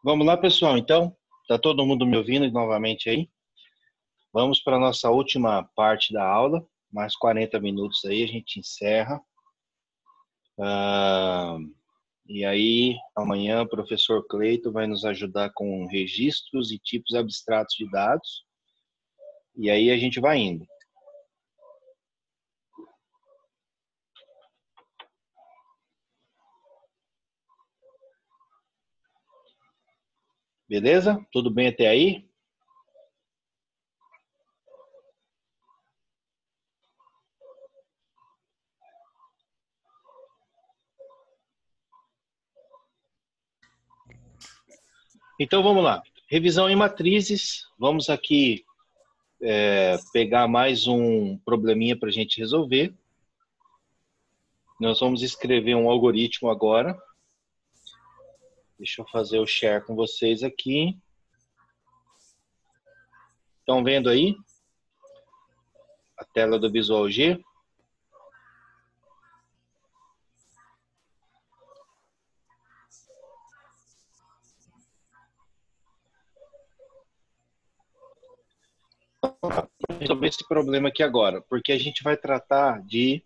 Vamos lá, pessoal. Então, tá todo mundo me ouvindo novamente aí? Vamos para a nossa última parte da aula. Mais 40 minutos aí, a gente encerra. E aí, amanhã, o professor Cleito vai nos ajudar com registros e tipos abstratos de dados. E aí a gente vai indo. Beleza? Tudo bem até aí? Então vamos lá. Revisão em matrizes. Vamos aqui pegar mais um probleminha para a gente resolver. Nós vamos escrever um algoritmo agora. Deixa eu fazer o share com vocês aqui. Estão vendo aí? A tela do Visual G. Vou resolver esse problema aqui agora, porque a gente vai tratar de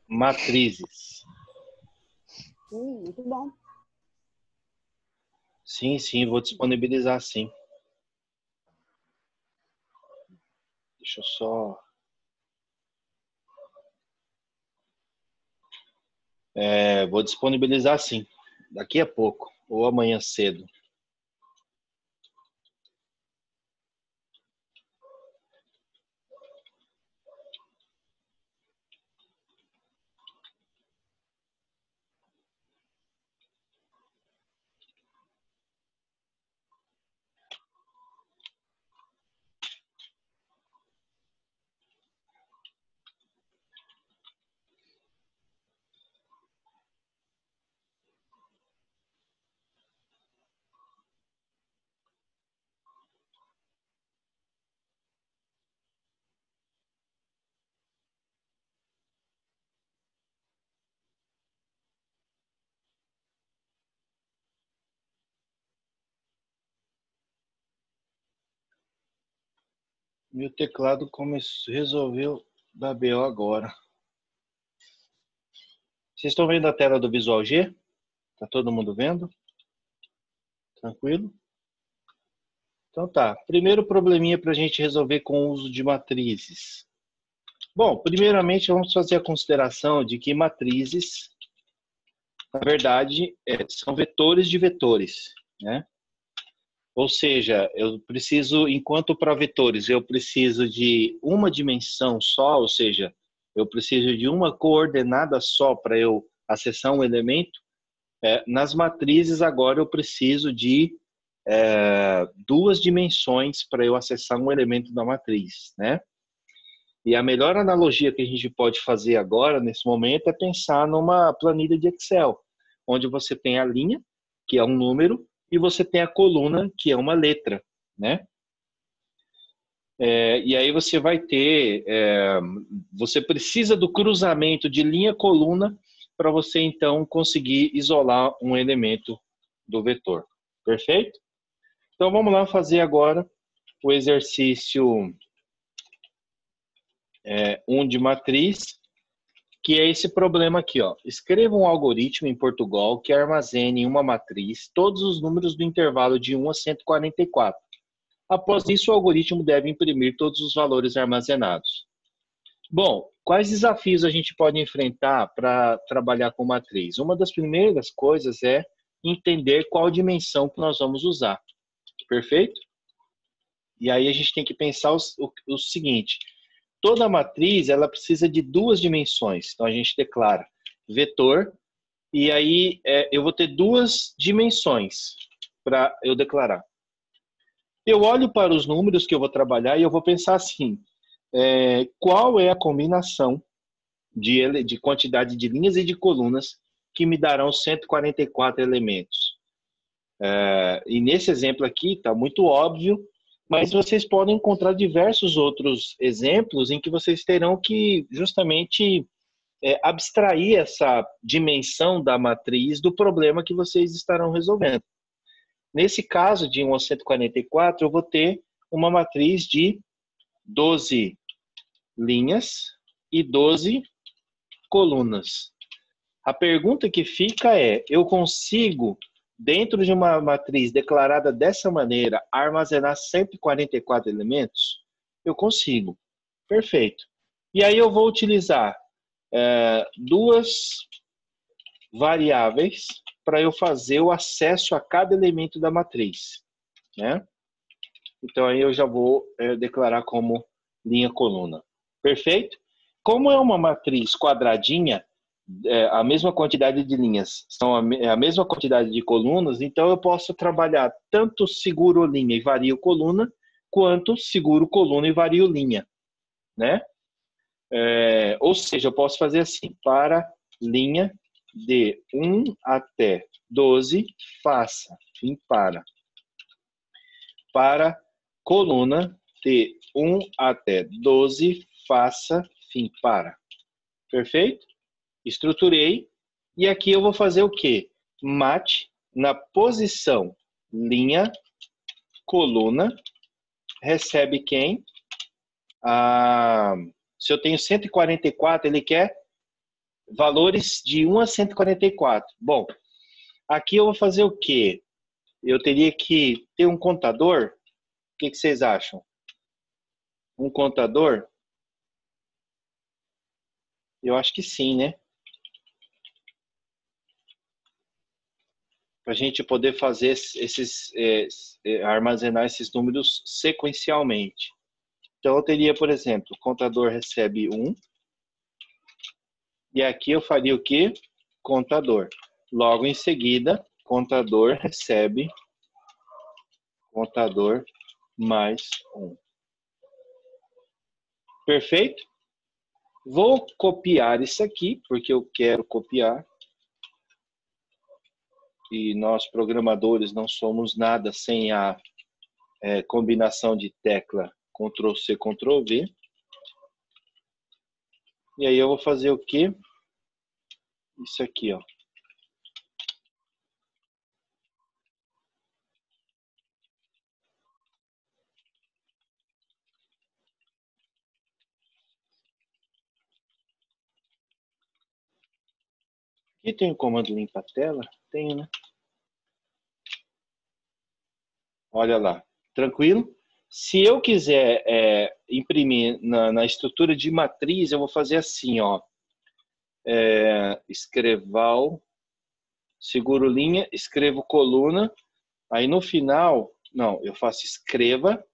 matrizes. Muito bom. Sim, vou disponibilizar sim. Deixa eu só... vou disponibilizar sim, daqui a pouco, ou amanhã cedo. Meu teclado resolveu dar BO agora. Vocês estão vendo a tela do Visual G? Tá todo mundo vendo? Tranquilo? Então tá. Primeiro probleminha para a gente resolver com o uso de matrizes. Bom, primeiramente vamos fazer a consideração de que matrizes, na verdade, são vetores de vetores, né? Ou seja, eu preciso, enquanto para vetores, eu preciso de uma dimensão só, ou seja, eu preciso de uma coordenada só para eu acessar um elemento. Nas matrizes, agora eu preciso de duas dimensões para eu acessar um elemento da matriz, né? E a melhor analogia que a gente pode fazer agora, nesse momento, é pensar numa planilha de Excel, onde você tem a linha, que é um número, e você tem a coluna, que é uma letra, né? E aí você vai ter... você precisa do cruzamento de linha-coluna para você, então, conseguir isolar um elemento do vetor. Perfeito? Então, vamos lá fazer agora o exercício 1 de matriz, que é esse problema aqui, ó. Escreva um algoritmo em Portugal que armazene em uma matriz todos os números do intervalo de 1 a 144. Após isso, o algoritmo deve imprimir todos os valores armazenados. Bom, quais desafios a gente pode enfrentar para trabalhar com matriz? Uma das primeiras coisas é entender qual dimensão que nós vamos usar. Perfeito? E aí a gente tem que pensar o seguinte: toda matriz ela precisa de duas dimensões. Então a gente declara vetor, e aí eu vou ter duas dimensões para eu declarar. Eu olho para os números que eu vou trabalhar e eu vou pensar assim: qual é a combinação de quantidade de linhas e de colunas que me darão 144 elementos? E nesse exemplo aqui está muito óbvio, mas vocês podem encontrar diversos outros exemplos em que vocês terão que justamente abstrair essa dimensão da matriz do problema que vocês estarão resolvendo. Nesse caso de 1 a 144, eu vou ter uma matriz de 12 linhas e 12 colunas. A pergunta que fica é, eu consigo, dentro de uma matriz declarada dessa maneira, armazenar 144 elementos? Eu consigo. Perfeito. E aí eu vou utilizar duas variáveis para eu fazer o acesso a cada elemento da matriz, né? Então aí eu já vou declarar como linha coluna. Perfeito? Como é uma matriz quadradinha, a mesma quantidade de linhas são a mesma quantidade de colunas, então eu posso trabalhar tanto seguro linha e vario coluna, quanto seguro coluna e vario linha, né? Ou seja, eu posso fazer assim, para linha de 1 até 12, faça, fim, para. Para coluna de 1 até 12, faça, fim, para. Perfeito? Estruturei. E aqui eu vou fazer o quê? Mate na posição linha, coluna, recebe quem? Se eu tenho 144, ele quer valores de 1 a 144. Bom, aqui eu vou fazer o quê? Eu teria que ter um contador. O que vocês acham? Um contador? Eu acho que sim, né? Para a gente poder fazer armazenar esses números sequencialmente. Então, eu teria, por exemplo, o contador recebe 1. E aqui eu faria o quê? Contador. Logo em seguida, contador recebe contador mais 1. Perfeito? Vou copiar isso aqui, porque eu quero copiar. E nós, programadores, não somos nada sem a combinação de tecla Ctrl+C, Ctrl+V. E aí eu vou fazer o quê? Isso aqui, ó. Aqui tem o comando limpa a tela? Tenho, né? Olha lá. Tranquilo? Se eu quiser imprimir na estrutura de matriz, eu vou fazer assim, ó. Escreval, seguro linha, escrevo coluna. Aí no final, não, eu faço escreva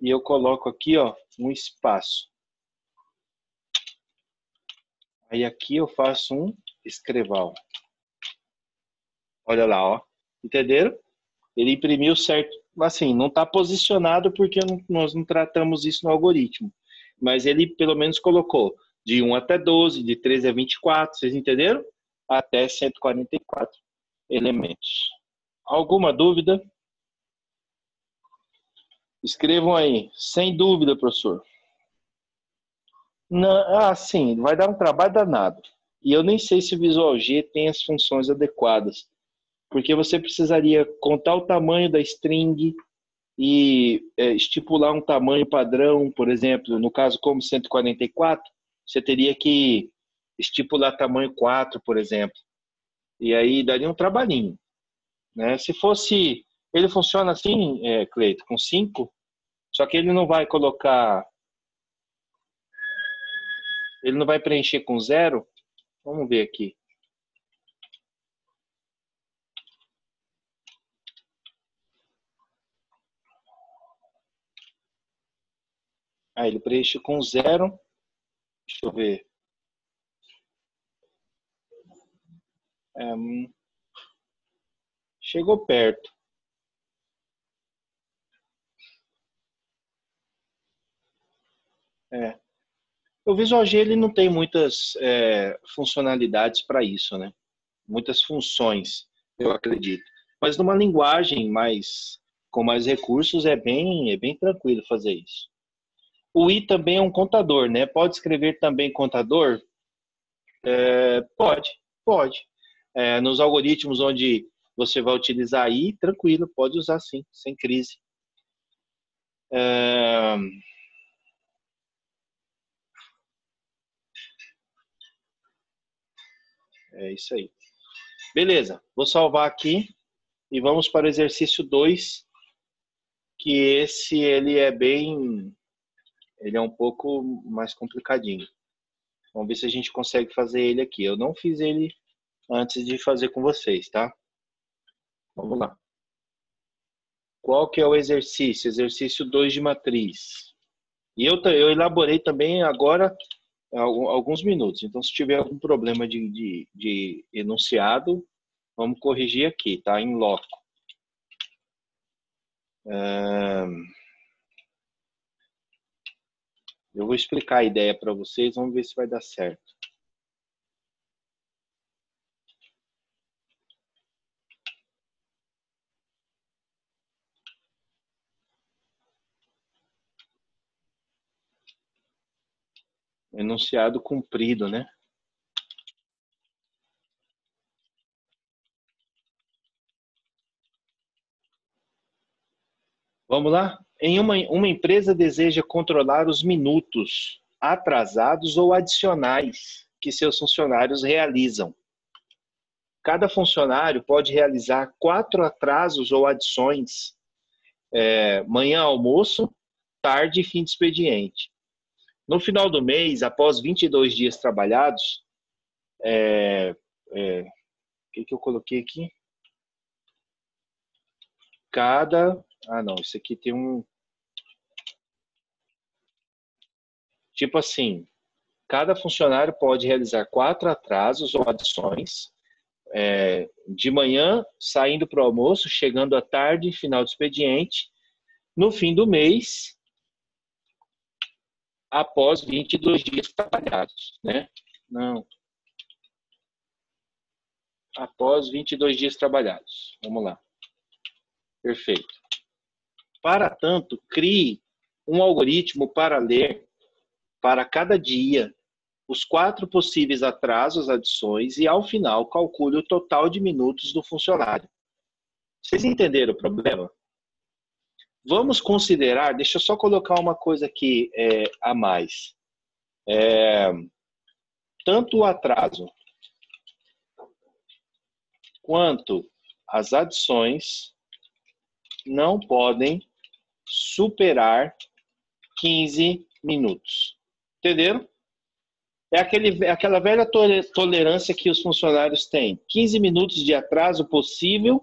e eu coloco aqui, ó, um espaço. Aí aqui eu faço um escreval. Olha lá, ó. Entenderam? Ele imprimiu certo. Assim, não está posicionado porque nós não tratamos isso no algoritmo. Mas ele pelo menos colocou de 1 até 12, de 13 a 24, vocês entenderam? Até 144 elementos. Alguma dúvida? Escrevam aí. Sem dúvida, professor. Não, sim, vai dar um trabalho danado. E eu nem sei se o Visual G tem as funções adequadas. Porque você precisaria contar o tamanho da string e estipular um tamanho padrão, por exemplo, no caso como 144, você teria que estipular tamanho 4, por exemplo. E aí daria um trabalhinho, né? Se fosse, ele funciona assim, Cleito, com 5, só que ele não vai colocar, ele não vai preencher com 0. Vamos ver aqui. Ele preenche com 0. Deixa eu ver. Chegou perto. O Visual G ele não tem muitas funcionalidades para isso, né? Muitas funções, eu acredito. Mas numa linguagem com mais recursos é bem tranquilo fazer isso. O I também é um contador, né? Pode escrever também contador? Pode, pode. Nos algoritmos onde você vai utilizar aí, tranquilo, pode usar sim, sem crise. É, é isso aí. Beleza, vou salvar aqui e vamos para o exercício 2, que esse ele é um pouco mais complicadinho. Vamos ver se a gente consegue fazer ele aqui. Eu não fiz ele antes de fazer com vocês, tá? Vamos lá. Qual que é o exercício? Exercício 2 de matriz. E eu elaborei também agora alguns minutos. Então, se tiver algum problema de enunciado, vamos corrigir aqui, tá? Em loco. Eu vou explicar a ideia para vocês, vamos ver se vai dar certo. Enunciado comprido, né? Vamos lá? Uma empresa deseja controlar os minutos atrasados ou adicionais que seus funcionários realizam. Cada funcionário pode realizar 4 atrasos ou adições, manhã, almoço, tarde e fim de expediente. No final do mês, após 22 dias trabalhados, o que eu coloquei aqui? Isso aqui tem um... Tipo assim, cada funcionário pode realizar 4 atrasos ou adições, de manhã, saindo para o almoço, chegando à tarde, final do expediente, no fim do mês, após 22 dias trabalhados, né? Não. Após 22 dias trabalhados. Vamos lá. Perfeito. Para tanto, crie um algoritmo para ler, para cada dia, os 4 possíveis atrasos, adições e, ao final, calcule o total de minutos do funcionário. Vocês entenderam o problema? Vamos considerar, deixa eu só colocar uma coisa aqui a mais. Tanto o atraso quanto as adições não podem superar 15 minutos. Entenderam? Aquela velha tolerância que os funcionários têm. 15 minutos de atraso possível,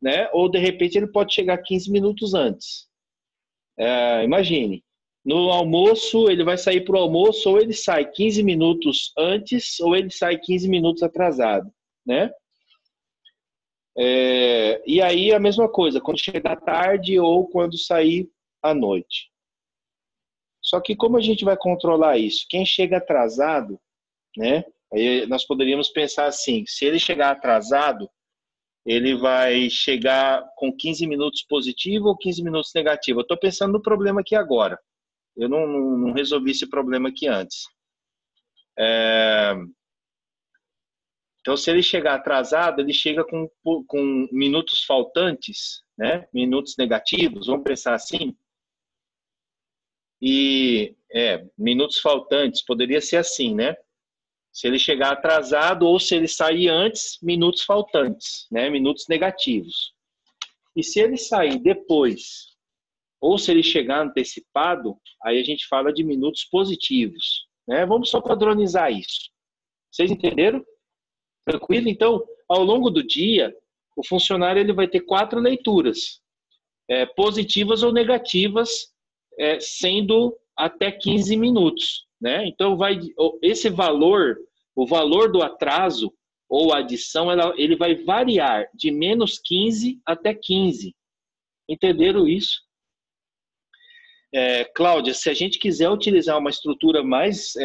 né? Ou, de repente, ele pode chegar 15 minutos antes. Imagine, no almoço, ele vai sair para o almoço, ou ele sai 15 minutos antes, ou ele sai 15 minutos atrasado, né? E aí, a mesma coisa, quando chegar tarde ou quando sair à noite. Só que como a gente vai controlar isso? Quem chega atrasado, né? Aí nós poderíamos pensar assim, se ele chegar atrasado, ele vai chegar com 15 minutos positivo ou 15 minutos negativo. Eu estou pensando no problema aqui agora. Eu não resolvi esse problema aqui antes. Então, se ele chegar atrasado, ele chega com minutos faltantes, né? Minutos negativos, vamos pensar assim. E minutos faltantes, poderia ser assim, né? Se ele chegar atrasado ou se ele sair antes, minutos faltantes, né? Minutos negativos. E se ele sair depois, ou se ele chegar antecipado, aí a gente fala de minutos positivos, né? Vamos só padronizar isso. Vocês entenderam? Tranquilo? Então, ao longo do dia, o funcionário ele vai ter 4 leituras, positivas ou negativas, sendo até 15 minutos, né? Então, esse valor, o valor do atraso ou adição, ele vai variar de menos 15 até 15. Entenderam isso? Cláudia, se a gente quiser utilizar uma estrutura mais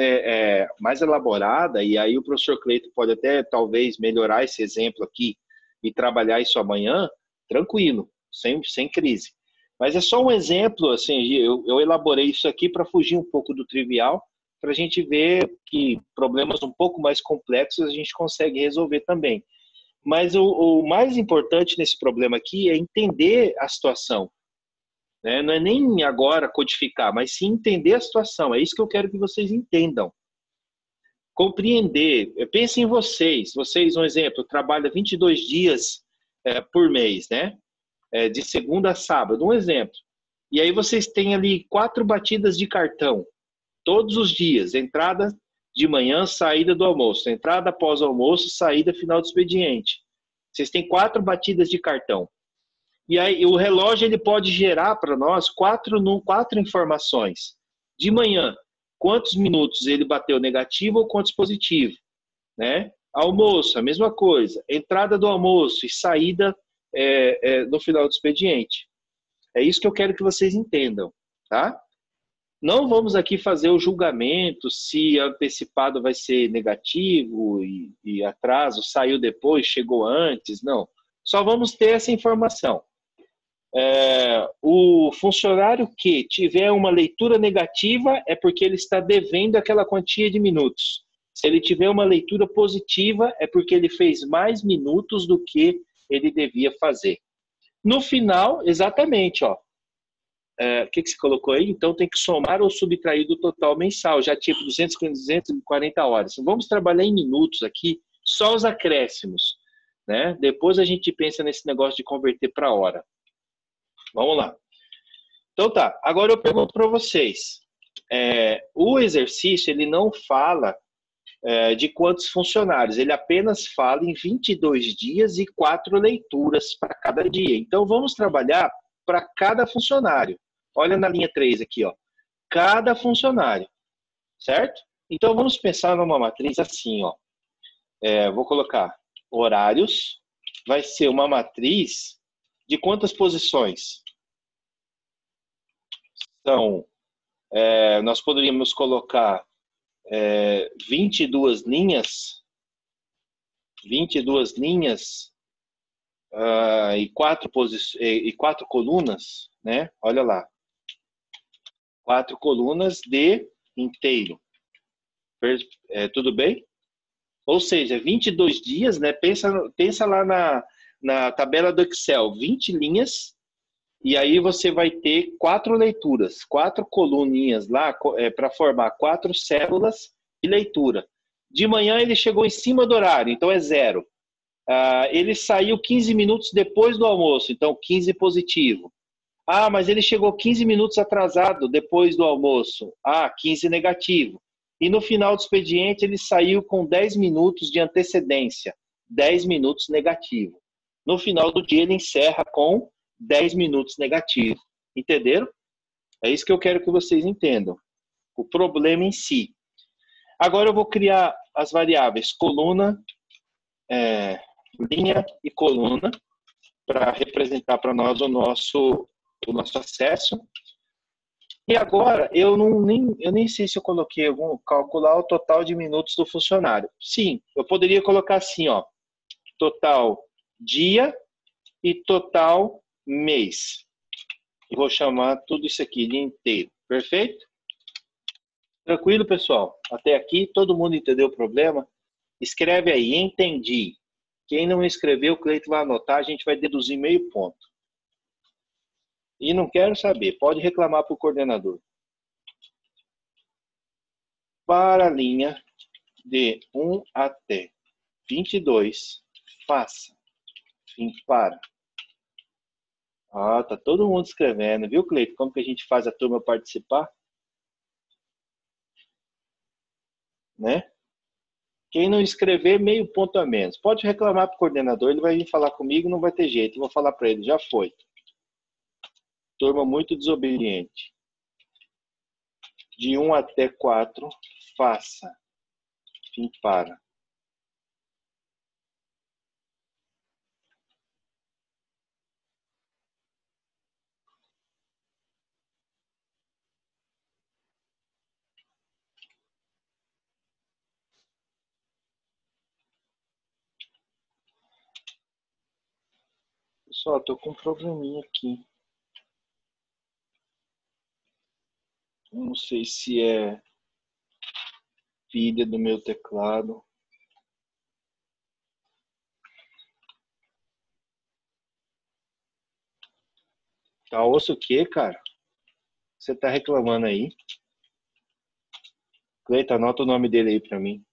elaborada, e aí o professor Cleito pode até, talvez, melhorar esse exemplo aqui e trabalhar isso amanhã, tranquilo, sem crise. Mas é só um exemplo, assim, eu elaborei isso aqui para fugir um pouco do trivial, para a gente ver que problemas um pouco mais complexos a gente consegue resolver também. Mas o mais importante nesse problema aqui é entender a situação, né? Não é nem agora codificar, mas sim entender a situação. É isso que eu quero que vocês entendam. Compreender. Pense em vocês. Vocês, um exemplo, trabalham 22 dias por mês, né? De segunda a sábado, um exemplo. E aí vocês têm ali 4 batidas de cartão, todos os dias. Entrada de manhã, saída do almoço. Entrada após o almoço, saída final do expediente. Vocês têm 4 batidas de cartão. E aí o relógio ele pode gerar para nós quatro informações. De manhã, quantos minutos ele bateu negativo ou quantos positivo, né? Almoço, a mesma coisa. Entrada do almoço e saída no final do expediente. É isso que eu quero que vocês entendam, tá? Não vamos aqui fazer o julgamento se antecipado vai ser negativo e atraso, saiu depois, chegou antes, não. Só vamos ter essa informação. O funcionário que tiver uma leitura negativa é porque ele está devendo aquela quantia de minutos. Se ele tiver uma leitura positiva, é porque ele fez mais minutos do que ele devia fazer. No final, exatamente, ó. O que você colocou aí? Então tem que somar ou subtrair do total mensal, já tipo 240 horas. Vamos trabalhar em minutos aqui, só os acréscimos, né? Depois a gente pensa nesse negócio de converter para hora. Vamos lá. Então tá, agora eu pergunto para vocês. O exercício, ele não fala de quantos funcionários, ele apenas fala em 22 dias e 4 leituras para cada dia. Então vamos trabalhar para cada funcionário. Olha na linha 3 aqui, ó. Cada funcionário, certo? Então vamos pensar numa matriz assim, ó. Vou colocar horários, vai ser uma matriz de quantas posições? Então, nós poderíamos colocar 22 linhas, e 4 colunas, né? Olha lá. 4 colunas de inteiro. Tudo bem? Ou seja, 22 dias, né? Pensa lá na tabela do Excel, 20 linhas, e aí você vai ter 4 leituras, 4 coluninhas lá para formar 4 células de leitura. De manhã ele chegou em cima do horário, então é 0. Ele saiu 15 minutos depois do almoço, então 15 positivo. Mas ele chegou 15 minutos atrasado depois do almoço. 15 negativo. E no final do expediente ele saiu com 10 minutos de antecedência. 10 minutos negativo. No final do dia ele encerra com 10 minutos negativo. Entenderam? É isso que eu quero que vocês entendam. O problema em si. Agora eu vou criar as variáveis coluna, linha e coluna para representar para nós o nosso acesso. E agora, eu nem sei se eu coloquei calcular o total de minutos do funcionário. Sim, eu poderia colocar assim, ó, total dia e total mês. Eu vou chamar tudo isso aqui de inteiro. Perfeito? Tranquilo, pessoal? Até aqui, todo mundo entendeu o problema? Escreve aí, entendi. Quem não escreveu, o Cleito vai anotar, a gente vai deduzir meio ponto. E não quero saber, pode reclamar para o coordenador. Para a linha de 1 até 22, faça. Fim para. Tá todo mundo escrevendo, viu, Cleito? Como que a gente faz a turma participar? Né? Quem não escrever, meio ponto a menos. Pode reclamar para o coordenador, ele vai vir falar comigo, não vai ter jeito. Eu vou falar para ele, já foi. Turma muito desobediente. De 1 até 4, faça. Fim para. Pessoal, estou com um probleminha aqui. Eu não sei se é Filha do meu teclado. Tá osso o quê, cara? Você tá reclamando aí? Cleita, anota o nome dele aí pra mim.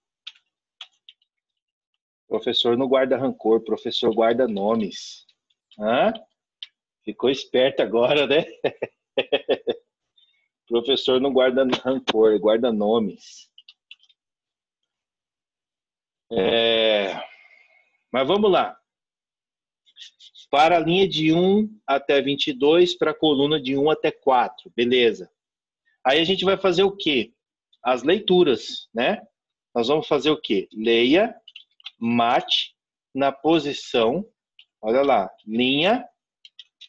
Professor não guarda rancor, professor guarda nomes. Hã? Ficou esperto agora, né? Professor não guarda rancor, guarda nomes. Mas vamos lá. Para a linha de 1 até 22, para a coluna de 1 até 4. Beleza. Aí a gente vai fazer o quê? As leituras, né? Nós vamos fazer o quê? Leia, mate, na posição, olha lá, linha,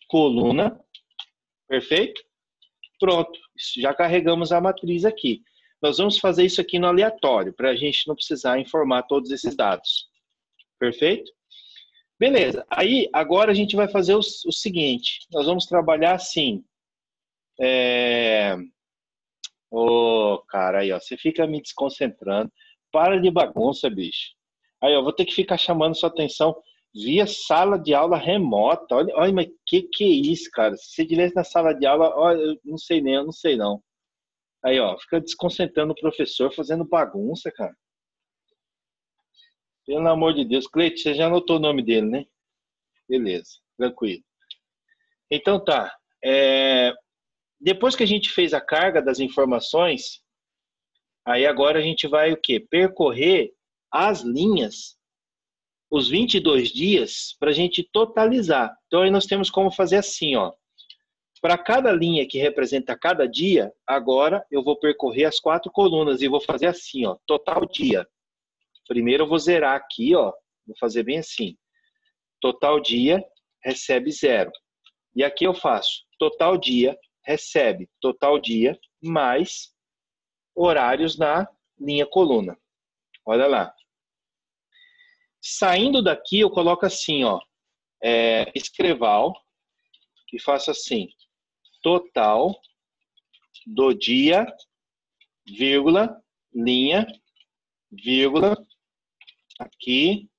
coluna, perfeito? Pronto, já carregamos a matriz aqui. Nós vamos fazer isso aqui no aleatório, para a gente não precisar informar todos esses dados. Perfeito? Beleza, aí agora a gente vai fazer o seguinte, nós vamos trabalhar assim. Cara, aí ó, você fica me desconcentrando. Para de bagunça, bicho. Aí ó, vou ter que ficar chamando sua atenção via sala de aula remota. Olha, mas que é isso, cara? Se você tivesse na sala de aula, olha, eu não sei nem, eu não sei não. Aí ó, fica desconcentrando o professor, fazendo bagunça, cara. Pelo amor de Deus. Cleide, você já anotou o nome dele, né? Beleza, tranquilo. Então tá. Depois que a gente fez a carga das informações, aí agora a gente vai o quê? Percorrer as linhas, os 22 dias, para a gente totalizar. Então aí nós temos como fazer assim, ó. Para cada linha que representa cada dia, agora eu vou percorrer as 4 colunas e vou fazer assim, ó, total dia. Primeiro eu vou zerar aqui, ó, vou fazer bem assim. Total dia recebe 0. E aqui eu faço total dia recebe total dia mais horários na linha coluna. Olha lá. Saindo daqui, eu coloco assim, ó, escreval, e faço assim, total do dia, vírgula, linha, vírgula, aqui,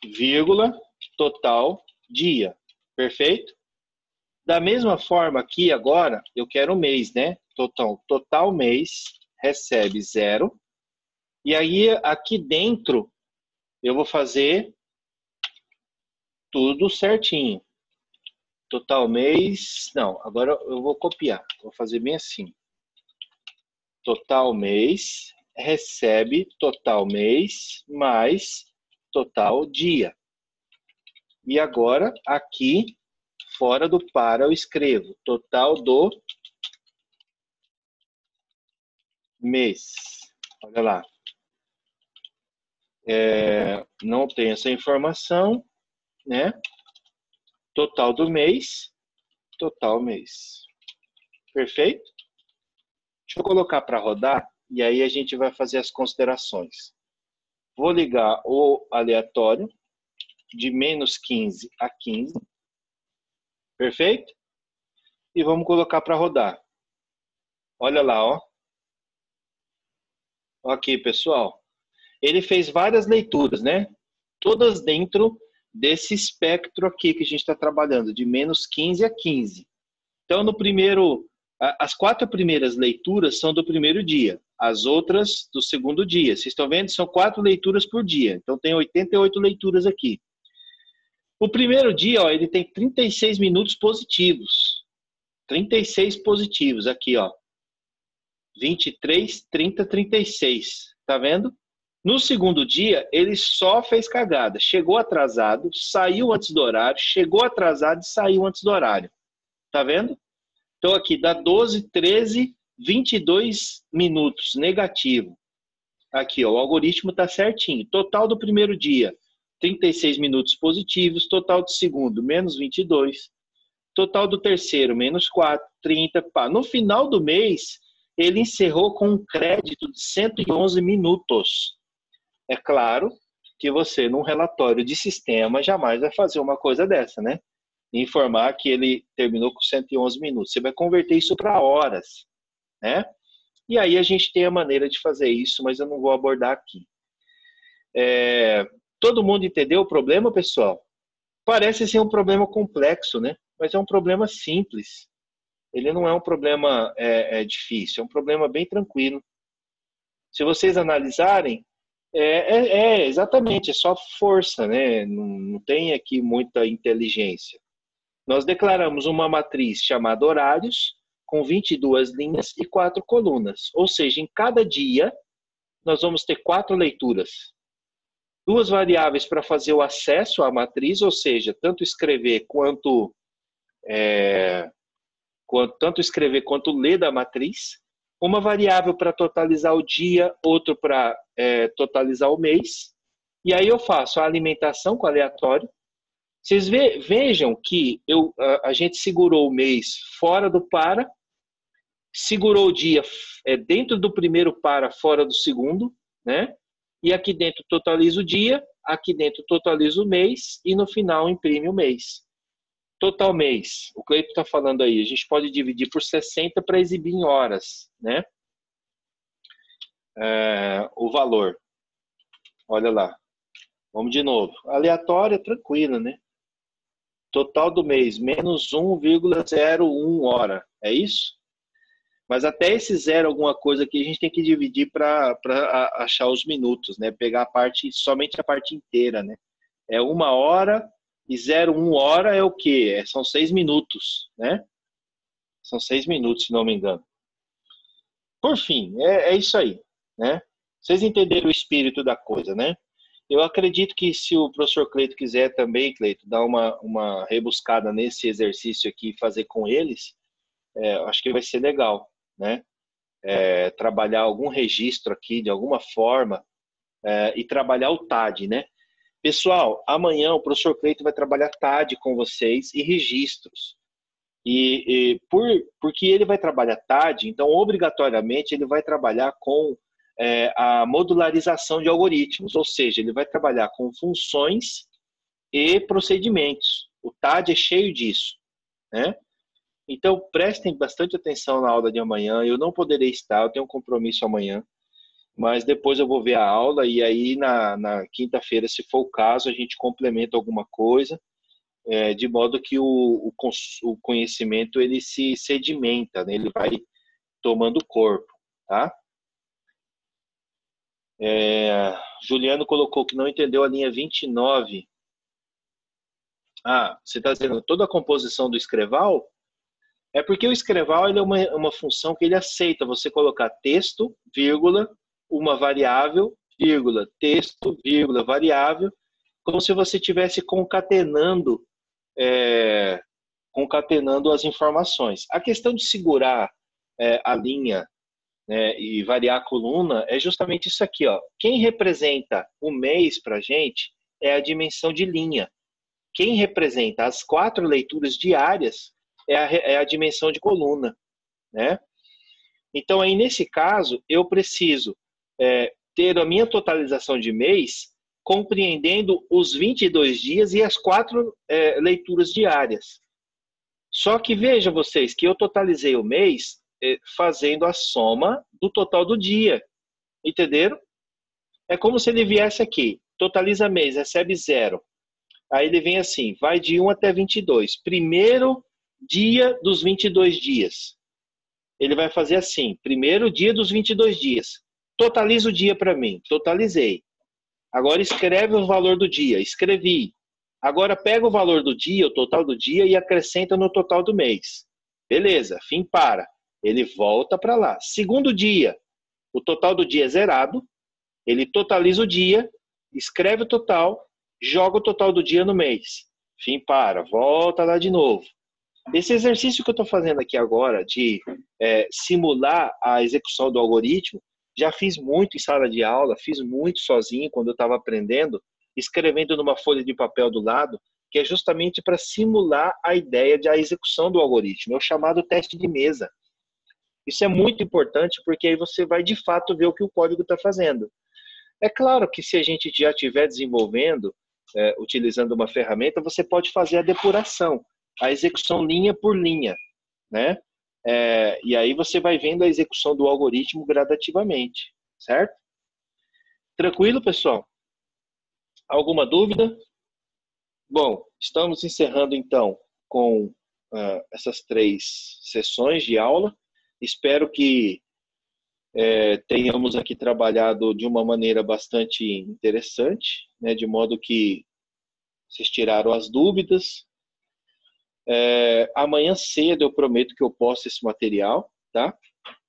vírgula, total dia. Perfeito? Da mesma forma aqui agora, eu quero o mês, né? Total mês recebe 0. E aí aqui dentro eu vou fazer tudo certinho. Total mês, não, agora eu vou copiar. Vou fazer bem assim. Total mês recebe total mês mais total dia. E agora aqui fora do para eu escrevo total do mês. Olha lá. Não tem essa informação, né? Total do mês, total mês. Perfeito? Deixa eu colocar para rodar e aí a gente vai fazer as considerações. Vou ligar o aleatório de menos 15 a 15. Perfeito? E vamos colocar para rodar. Olha lá, ó. Ok, pessoal. Ele fez várias leituras, né? Todas dentro desse espectro aqui que a gente está trabalhando, de menos 15 a 15. Então, no primeiro, as 4 primeiras leituras são do primeiro dia, as outras do segundo dia. Vocês estão vendo? São 4 leituras por dia. Então, tem 88 leituras aqui. O primeiro dia, ó, ele tem 36 minutos positivos. 36 positivos aqui, ó. 23, 30, 36. Tá vendo? No segundo dia, ele só fez cagada. Chegou atrasado, saiu antes do horário, chegou atrasado e saiu antes do horário. Tá vendo? Então aqui dá 12, 13, 22 minutos negativo. Aqui, ó, o algoritmo está certinho. Total do primeiro dia, 36 minutos positivos. Total do segundo, menos 22. Total do terceiro, menos 4, 30. Pá. No final do mês, ele encerrou com um crédito de 111 minutos. É claro que você, num relatório de sistema, jamais vai fazer uma coisa dessa, né? Informar que ele terminou com 111 minutos. Você vai converter isso para horas, né? E aí a gente tem a maneira de fazer isso, mas eu não vou abordar aqui. Todo mundo entendeu o problema, pessoal? Parece ser um problema complexo, né? Mas é um problema simples. Ele não é um problema difícil, é um problema bem tranquilo. Se vocês analisarem, exatamente, é só força, né? Não tem aqui muita inteligência. Nós declaramos uma matriz chamada horários, com 22 linhas e 4 colunas. Ou seja, em cada dia, nós vamos ter 4 leituras. 2 variáveis para fazer o acesso à matriz, ou seja, tanto escrever quanto ler da matriz. Uma variável para totalizar o dia, outro para totalizar o mês. E aí eu faço a alimentação com aleatório. Vocês vejam que a gente segurou o mês fora do para, segurou o dia dentro do primeiro para, fora do segundo, né? E aqui dentro totaliza o dia, aqui dentro totaliza o mês e no final imprime o mês. Total mês, o Cleito está falando aí, a gente pode dividir por 60 para exibir em horas, né? O valor. Olha lá. Vamos de novo. Aleatório, tranquilo, né? Total do mês, menos 1,01 hora. É isso? Mas até esse zero alguma coisa aqui a gente tem que dividir para achar os minutos, né? Pegar somente a parte inteira, né? É 1 hora e 0,1 hora é o quê? São 6 minutos, né? São 6 minutos, se não me engano. Por fim, é isso aí, né? Vocês entenderam o espírito da coisa, né? Eu acredito que se o professor Cleito quiser também, Cleito, dar uma rebuscada nesse exercício aqui e fazer com eles, acho que vai ser legal, né? Trabalhar algum registro aqui de alguma forma e trabalhar o TAD, né? Pessoal, amanhã o professor Cleito vai trabalhar TAD com vocês e registros. Porque ele vai trabalhar TAD, então obrigatoriamente ele vai trabalhar com a modularização de algoritmos, ou seja, ele vai trabalhar com funções e procedimentos. O TAD é cheio disso, né? Então prestem bastante atenção na aula de amanhã. Eu não poderei estar, eu tenho um compromisso amanhã, mas depois eu vou ver a aula e aí na quinta-feira, se for o caso, a gente complementa alguma coisa, de modo que o conhecimento ele se sedimenta, né? Ele vai tomando corpo, tá? Juliano colocou que não entendeu a linha 29. Você está dizendo toda a composição do escreval? É porque o escreval ele é uma função que ele aceita você colocar texto, vírgula, uma variável, vírgula, texto, vírgula, variável, como se você estivesse concatenando as informações. A questão de segurar a linha, né, e variar a coluna é justamente isso aqui, ó. Quem representa o mês para a gente é a dimensão de linha. Quem representa as 4 leituras diárias é a dimensão de coluna, né? Então, aí nesse caso, eu preciso ter a minha totalização de mês compreendendo os 22 dias e as 4 leituras diárias. Só que veja vocês que eu totalizei o mês fazendo a soma do total do dia. Entenderam? É como se ele viesse aqui, totaliza mês, recebe 0. Aí ele vem assim, vai de 1 até 22. Primeiro dia dos 22 dias. Ele vai fazer assim, primeiro dia dos 22 dias. Totaliza o dia para mim. Totalizei. Agora escreve o valor do dia. Escrevi. Agora pega o valor do dia, o total do dia, e acrescenta no total do mês. Beleza, fim para. Ele volta para lá. Segundo dia, o total do dia é zerado. Ele totaliza o dia, escreve o total, joga o total do dia no mês. Fim para, volta lá de novo. Esse exercício que eu estou fazendo aqui agora, de simular a execução do algoritmo, já fiz muito em sala de aula, fiz muito sozinho quando eu estava aprendendo, escrevendo numa folha de papel do lado, que é justamente para simular a ideia da execução do algoritmo. É o chamado teste de mesa. Isso é muito importante porque aí você vai de fato ver o que o código está fazendo. É claro que se a gente já estiver desenvolvendo, utilizando uma ferramenta, você pode fazer a depuração, a execução linha por linha, né? E aí você vai vendo a execução do algoritmo gradativamente, certo? Tranquilo, pessoal? Alguma dúvida? Bom, estamos encerrando então com essas 3 sessões de aula. Espero que tenhamos aqui trabalhado de uma maneira bastante interessante, né, de modo que vocês tiraram as dúvidas. Amanhã cedo eu prometo que eu posto esse material, tá?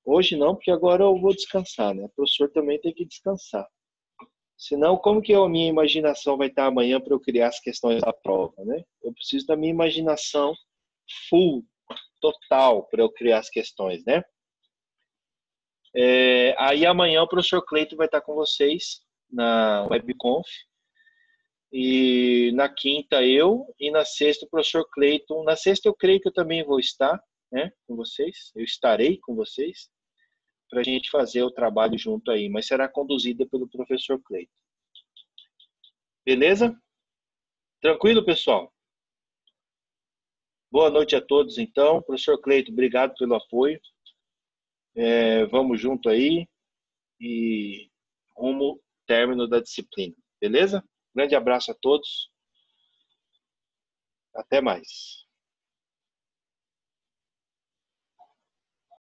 Hoje não, porque agora eu vou descansar, né? O professor também tem que descansar. Senão, como que a minha imaginação vai estar amanhã para eu criar as questões da prova, né? Eu preciso da minha imaginação full, total, para eu criar as questões, né? Aí amanhã o professor Cleiton vai estar com vocês na webconf. E na quinta eu, e na sexta o professor Cleiton. Na sexta eu creio que eu também vou estar, né, com vocês. Eu estarei com vocês para a gente fazer o trabalho junto aí, mas será conduzida pelo professor Cleiton. Beleza? Tranquilo, pessoal? Boa noite a todos, então. Professor Cleiton, obrigado pelo apoio. Vamos junto aí e rumo término da disciplina. Beleza? Grande abraço a todos. Até mais.